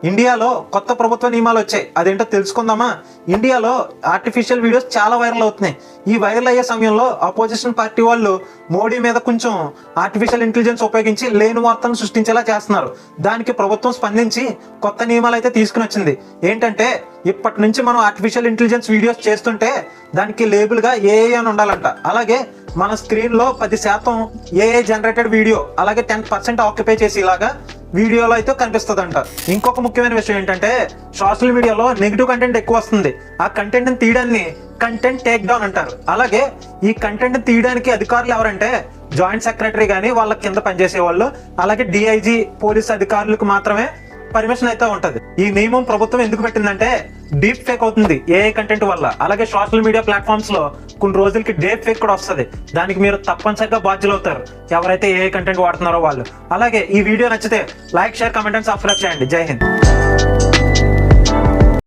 ఇండియాలో కొత్త ప్రభుత్వ నియమాలు వచ్చాయి, అదేంటో తెలుసుకుందామా? ఇండియాలో ఆర్టిఫిషియల్ వీడియోస్ చాలా వైరల్ అవుతున్నాయి. ఈ వైరల్ అయ్యే సమయంలో అపోజిషన్ పార్టీ వాళ్ళు మోడీ మీద కొంచెం ఆర్టిఫిషియల్ ఇంటెలిజెన్స్ ఉపయోగించి లేని వార్తలను సృష్టించేలా చేస్తున్నారు. దానికి ప్రభుత్వం స్పందించి కొత్త నియమాలు అయితే తీసుకుని వచ్చింది. ఏంటంటే ఇప్పటి నుంచి మనం ఆర్టిఫిషియల్ ఇంటెలిజెన్స్ వీడియోస్ చేస్తుంటే దానికి లేబుల్ గా ఏఐ అని ఉండాలంట. అలాగే మన స్క్రీన్ లో 10% ఏఐ జనరేటెడ్ వీడియో, అలాగే 10% ఆక్యుపై చేసి ఇలాగా వీడియోలో అయితే కనిపిస్తుందంట. ఇంకొక ముఖ్యమైన విషయం ఏంటంటే సోషల్ మీడియాలో నెగిటివ్ కంటెంట్ ఎక్కువ వస్తుంది. ఆ కంటెంట్ ని తీయడాన్ని కంటెంట్ టేక్ డౌన్ అంటారు. అలాగే ఈ కంటెంట్ ని తీయడానికి అధికారులు ఎవరంటే జాయింట్ సెక్రటరీ కానీ వాళ్ళ కింద పనిచేసే వాళ్ళు, అలాగే డిఐజీ పోలీస్ అధికారులకు మాత్రమే పర్మిషన్ అయితే ఉంటది. ఈ నియమం ప్రభుత్వం ఎందుకు పెట్టిందంటే డీప్ ఫేక్ అవుతుంది ఏఐ కంటెంట్ వల్ల. అలాగే సోషల్ మీడియా ప్లాట్ఫామ్స్ లో కొన్ని రోజులకి డీప్ ఫేక్ కూడా వస్తుంది. దానికి మీరు తప్పనిసరిగా బాధ్యులు అవుతారు, ఎవరైతే ఏఐ కంటెంట్ వాడుతున్నారో వాళ్ళు. అలాగే ఈ వీడియో నచ్చితే like, share, comment and subscribe చేయండి. జై హింద్.